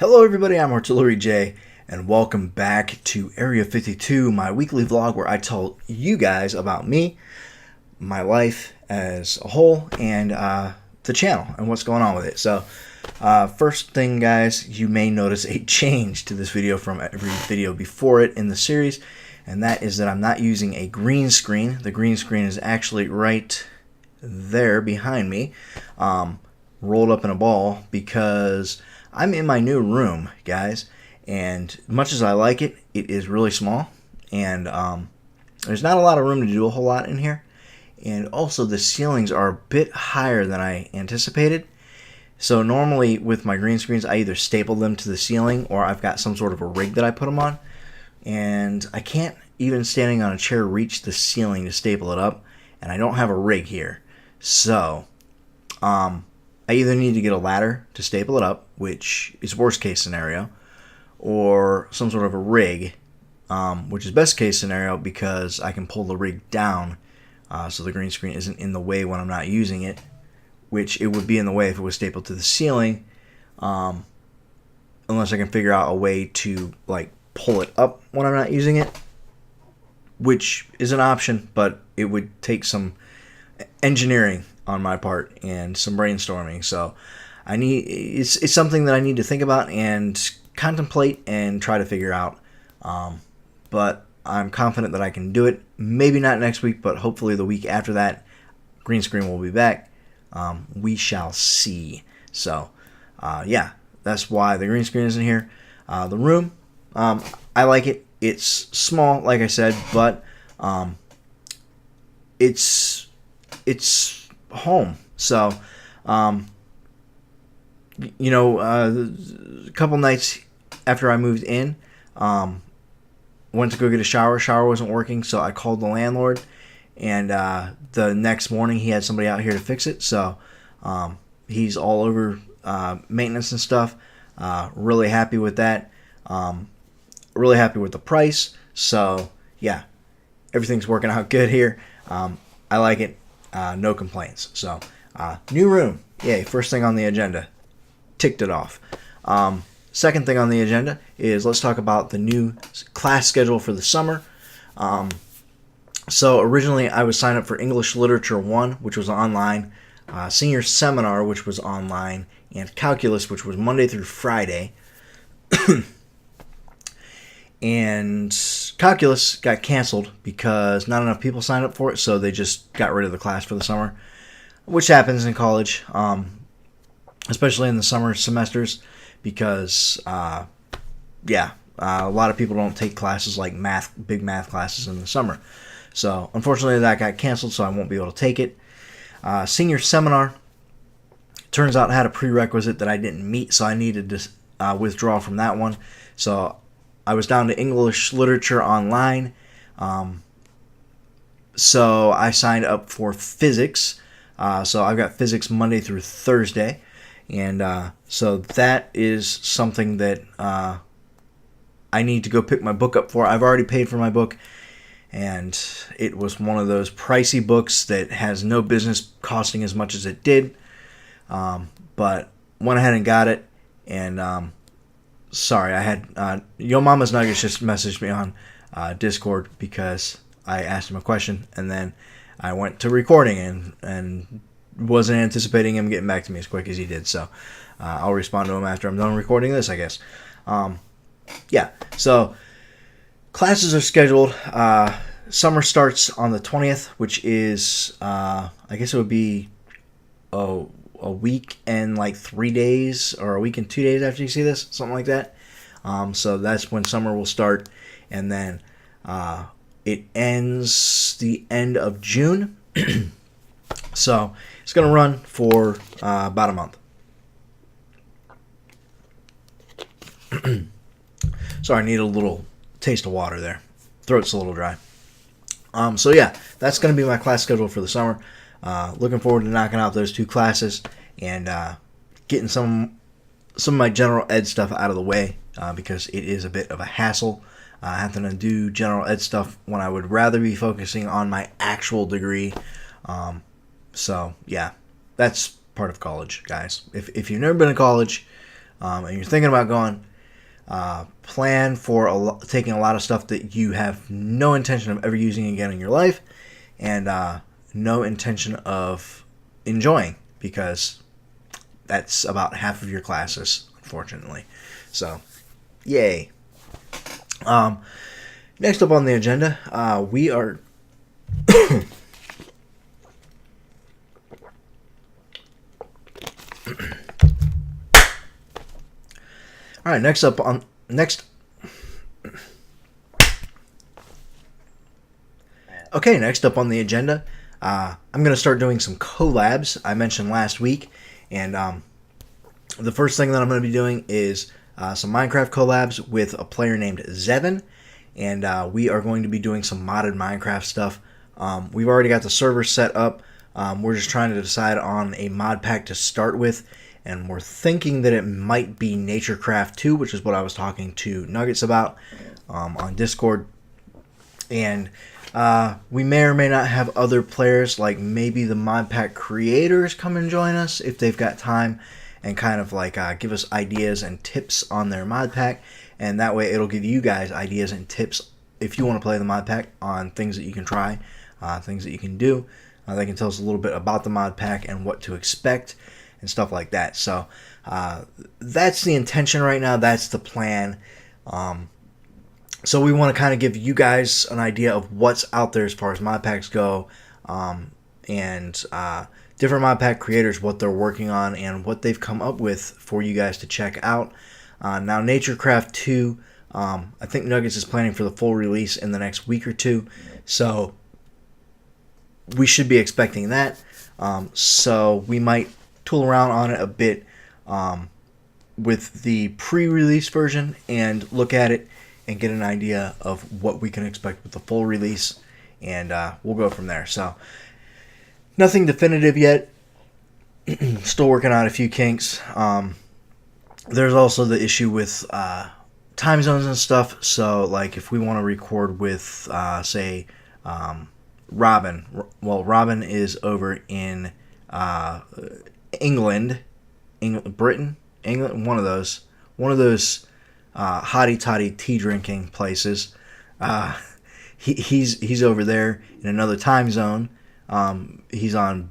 Hello everybody, I'm Artillery J, and welcome back to Area 52, my weekly vlog where I tell you guys about me, my life as a whole, and the channel, and what's going on with it. So, first thing guys, you may notice a change to this video from every video before it in the series, and that is that I'm not using a green screen. The green screen is actually right there behind me, rolled up in a ball, because I'm in my new room, guys, and much as I like it, it is really small, and there's not a lot of room to do a whole lot in here, and also the ceilings are a bit higher than I anticipated. So normally with my green screens, I either staple them to the ceiling or I've got some sort of a rig that I put them on, and I can't, even standing on a chair, reach the ceiling to staple it up, and I don't have a rig here. So I either need to get a ladder to staple it up, which is worst case scenario, or some sort of a rig, which is best case scenario because I can pull the rig down so the green screen isn't in the way when I'm not using it, which it would be in the way if it was stapled to the ceiling, unless I can figure out a way to like pull it up when I'm not using it, which is an option, but it would take some engineering on my part and some brainstorming. So it's something that I need to think about and contemplate and try to figure out, but I'm confident that I can do it. Maybe not next week, but hopefully the week after that, green screen will be back. We shall see. So yeah, that's why the green screen isn't here. The room, I like it. It's small, like I said, but it's home. So you know, a couple nights after I moved in, went to go get a shower. Shower wasn't working, so I called the landlord, and the next morning he had somebody out here to fix it. So he's all over maintenance and stuff. Really happy with that. Really happy with the price. So yeah, everything's working out good here. I like it. No complaints. So new room, yay! First thing on the agenda, ticked it off. Second thing on the agenda is let's talk about the new class schedule for the summer. So originally I was signed up for English Literature 1, which was online, Senior Seminar, which was online, and Calculus, which was Monday through Friday. And Calculus got canceled because not enough people signed up for it, so they just got rid of the class for the summer, which happens in college, especially in the summer semesters, because yeah, a lot of people don't take classes like big math classes in the summer. So unfortunately that got canceled, so I won't be able to take it. Senior Seminar, turns out, had a prerequisite that I didn't meet, so I needed to withdraw from that one. So I was down to English Literature Online. So I signed up for Physics. So I've got Physics Monday through Thursday. And so that is something that I need to go pick my book up for. I've already paid for my book, and it was one of those pricey books that has no business costing as much as it did. But went ahead and got it, and sorry, I had Yo Mama's Nuggets just messaged me on Discord because I asked him a question, and then I went to recording and wasn't anticipating him getting back to me as quick as he did. So I'll respond to him after I'm done recording this, I guess. Yeah, so classes are scheduled. Summer starts on the 20th, which is, I guess it would be a week and like 3 days, or a week and 2 days after you see this, something like that. So that's when summer will start, and then it ends the end of June. So it's going to run for about a month. Sorry, I need a little taste of water there. Throat's a little dry. So yeah, that's going to be my class schedule for the summer. Looking forward to knocking out those two classes and getting some of my general ed stuff out of the way, because it is a bit of a hassle having to do general ed stuff when I would rather be focusing on my actual degree. So yeah, that's part of college, guys. If you've never been to college, and you're thinking about going, plan for taking a lot of stuff that you have no intention of ever using again in your life, and no intention of enjoying, because that's about half of your classes, unfortunately. So, yay. Next up on the agenda, we are... All right, next up on the agenda, I'm going to start doing some collabs I mentioned last week, and the first thing that I'm going to be doing is some Minecraft collabs with a player named Zevin, and we are going to be doing some modded Minecraft stuff. We've already got the server set up. We're just trying to decide on a mod pack to start with, and we're thinking that it might be NatureCraft 2, which is what I was talking to Nuggets about on Discord. And we may or may not have other players, like maybe the mod pack creators, come and join us if they've got time, and kind of like give us ideas and tips on their mod pack. And that way it'll give you guys ideas and tips if you want to play the mod pack on things that you can try, things that you can do. They can tell us a little bit about the mod pack and what to expect and stuff like that. So that's the intention right now. That's the plan. So we want to kind of give you guys an idea of what's out there as far as mod packs go, and different mod pack creators, what they're working on and what they've come up with for you guys to check out. Now, NatureCraft 2, I think Nuggets is planning for the full release in the next week or two, so we should be expecting that. So we might tool around on it a bit with the pre-release version and look at it and get an idea of what we can expect with the full release, and we'll go from there. So nothing definitive yet. Still working out a few kinks. There's also the issue with time zones and stuff. So like if we want to record with say Robin, well, Robin is over in England, Britain, England, one of those hotty toddy tea drinking places. He's over there in another time zone. He's on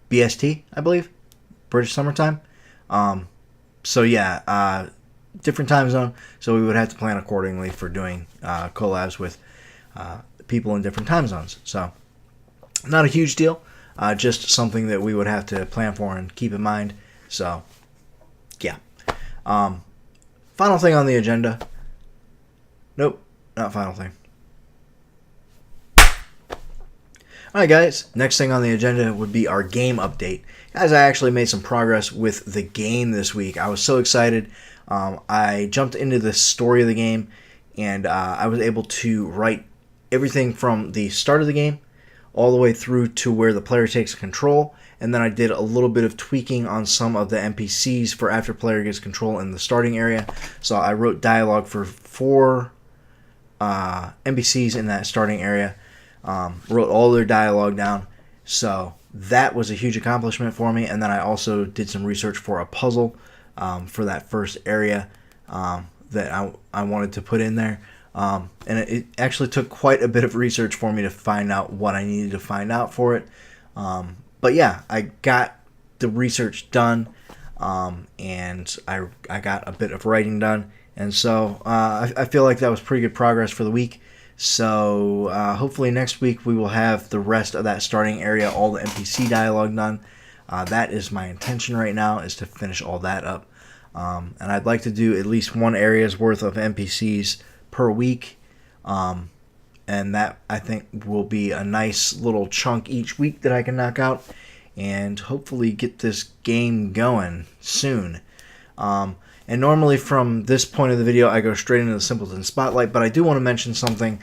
BST, I believe, British Summertime. So yeah, different time zone. So we would have to plan accordingly for doing collabs with people in different time zones. So not a huge deal, just something that we would have to plan for and keep in mind. So yeah. Final thing on the agenda. Nope, not final thing. Alright guys, next thing on the agenda would be our game update. Guys, I actually made some progress with the game this week. I was so excited. I jumped into the story of the game, and I was able to write everything from the start of the game all the way through to where the player takes control, and then I did a little bit of tweaking on some of the NPCs for after player gets control in the starting area. So I wrote dialogue for 4 NPCs in that starting area. Wrote all their dialogue down, so that was a huge accomplishment for me. And then I also did some research for a puzzle for that first area that I wanted to put in there, and it actually took quite a bit of research for me to find out what I needed to find out for it, but yeah, I got the research done, and I got a bit of writing done, and so I feel like that was pretty good progress for the week. So hopefully next week we will have the rest of that starting area, all the NPC dialogue done. That is my intention right now, is to finish all that up. And I'd like to do at least one area's worth of NPCs per week. And that, I think, will be a nice little chunk each week that I can knock out. And hopefully get this game going soon. And normally from this point of the video, I go straight into the Simpleton Spotlight, but I do want to mention something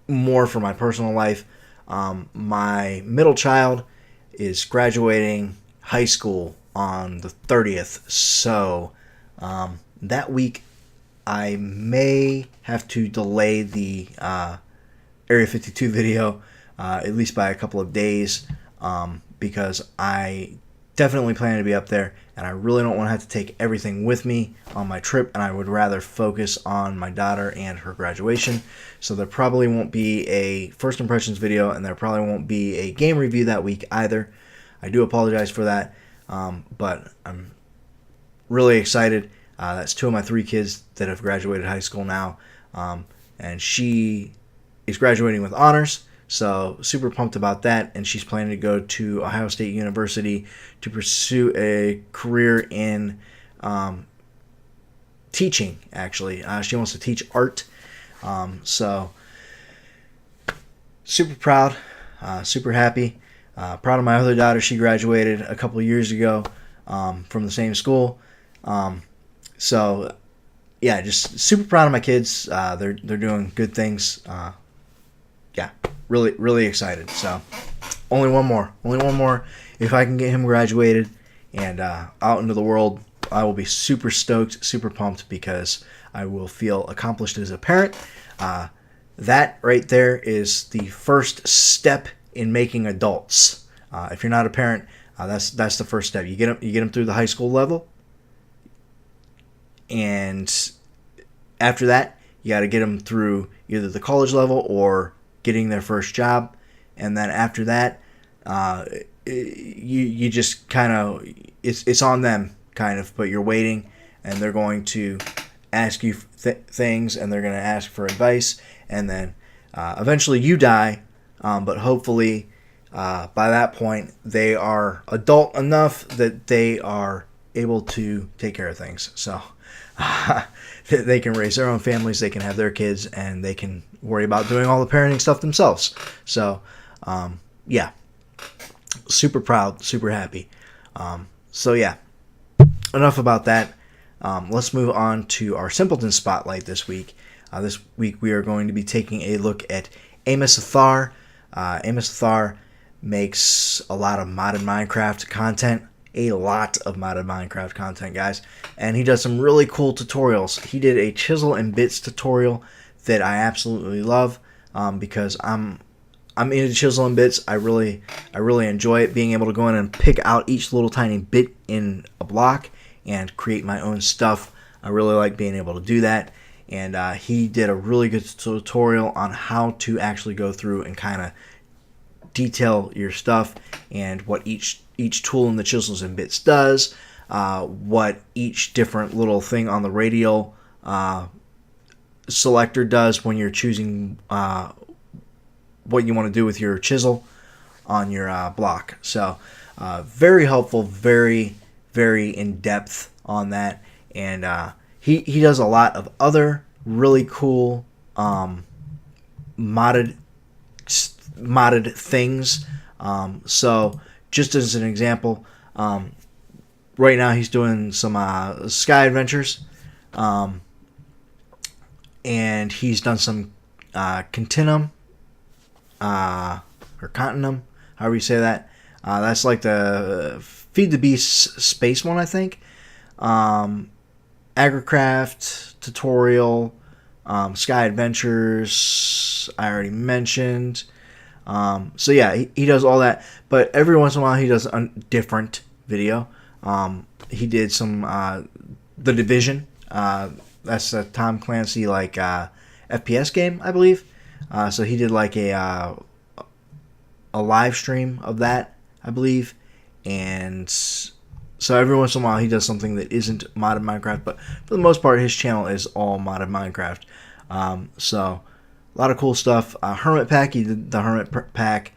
more for my personal life. My middle child is graduating high school on the 30th, so that week I may have to delay the Area 52 video, at least by a couple of days, because I definitely planning to be up there, and I really don't want to have to take everything with me on my trip, and I would rather focus on my daughter and her graduation. So there probably won't be a first impressions video, and there probably won't be a game review that week either. I do apologize for that, but I'm really excited. That's 2 of my 3 kids that have graduated high school now, and she is graduating with honors. So super pumped about that, and she's planning to go to Ohio State University to pursue a career in teaching, actually. She wants to teach art. So super proud, super happy. Proud of my other daughter. She graduated a couple of years ago from the same school. So yeah, just super proud of my kids. They're doing good things. Yeah, really excited. So only one more. If I can get him graduated and out into the world, I will be super stoked, super pumped, because I will feel accomplished as a parent. That right there is the first step in making adults. If you're not a parent, that's the first step. You get them through the high school level, and after that, you got to get them through either the college level or getting their first job, and then after that, you just kind of, it's on them, kind of, but you're waiting, and they're going to ask you things, and they're going to ask for advice, and then eventually you die, but hopefully by that point they are adult enough that they are able to take care of things. So they can raise their own families, they can have their kids, and they can worry about doing all the parenting stuff themselves. So yeah, super proud, super happy. So yeah, enough about that. Let's move on to our Simpleton Spotlight this week. This week we are going to be taking a look at Amosathar. Amosathar makes a lot of modded Minecraft content. A lot of modded Minecraft content, guys. And he does some really cool tutorials. He did a chisel and bits tutorial that I absolutely love, because I'm into chisel and bits. I really enjoy it, being able to go in and pick out each little tiny bit in a block and create my own stuff. I really like being able to do that. And he did a really good tutorial on how to actually go through and kind of detail your stuff, and what each tool in the chisels and bits does, what each different little thing on the radial selector does when you're choosing what you want to do with your chisel on your block. So very helpful, very in depth on that, and he does a lot of other really cool modded things. So just as an example, right now he's doing some sky adventures, and he's done some continuum or continuum, however you say that. That's like the Feed the Beast space one, I think. Agricraft tutorial, Sky Adventures, I already mentioned. So yeah, he does all that, but every once in a while he does a different video. He did some The Division. That's a Tom Clancy like FPS game, I believe. So he did like a live stream of that, I believe, and so every once in a while he does something that isn't modded Minecraft, but for the most part his channel is all modded Minecraft. So a lot of cool stuff. Hermit Pack, he did the Hermit Pack,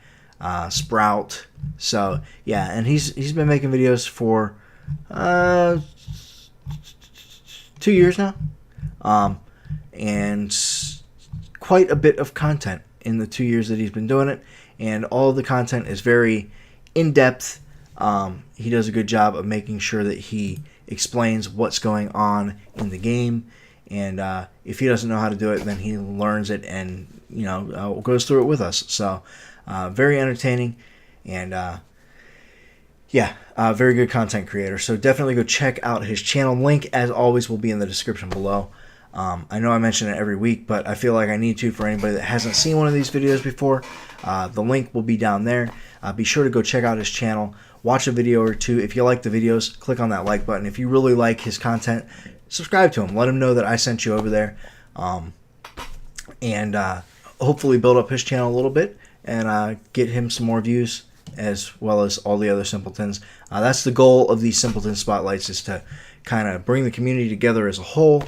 Sprout. So yeah, and he's been making videos for 2 years now, and quite a bit of content in the 2 years that he's been doing it, and all of the content is very in depth. He does a good job of making sure that he explains what's going on in the game, and if he doesn't know how to do it, then he learns it and goes through it with us. So very entertaining, and very good content creator. So definitely go check out his channel. Link, as always, will be in the description below. I know I mention it every week, but I feel like I need to for anybody that hasn't seen one of these videos before. The link will be down there. Be sure to go check out his channel. watch a video or two. If you like the videos, click on that like button. If you really like his content, subscribe to him. Let him know that I sent you over there. And hopefully build up his channel a little bit and get him some more views, as well as all the other simpletons. That's the goal of these Simpleton Spotlights, is to kind of bring the community together as a whole.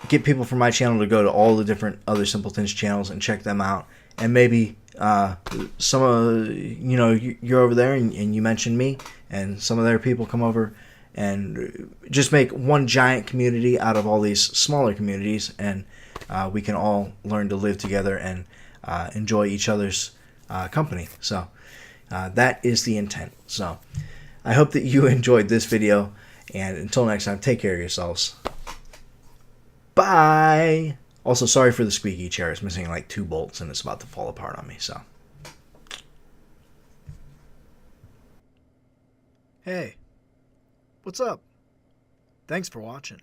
Get people from my channel to go to all the different other simpletons channels and check them out. And maybe some of, you're over there and you mentioned me, and some of their people come over, and just make one giant community out of all these smaller communities, and we can all learn to live together and enjoy each other's company. So that is the intent. So I hope that you enjoyed this video, and until next time, take care of yourselves. Bye! Also, sorry for the squeaky chair. It's missing like 2 bolts and it's about to fall apart on me, so. Hey, what's up? Thanks for watching.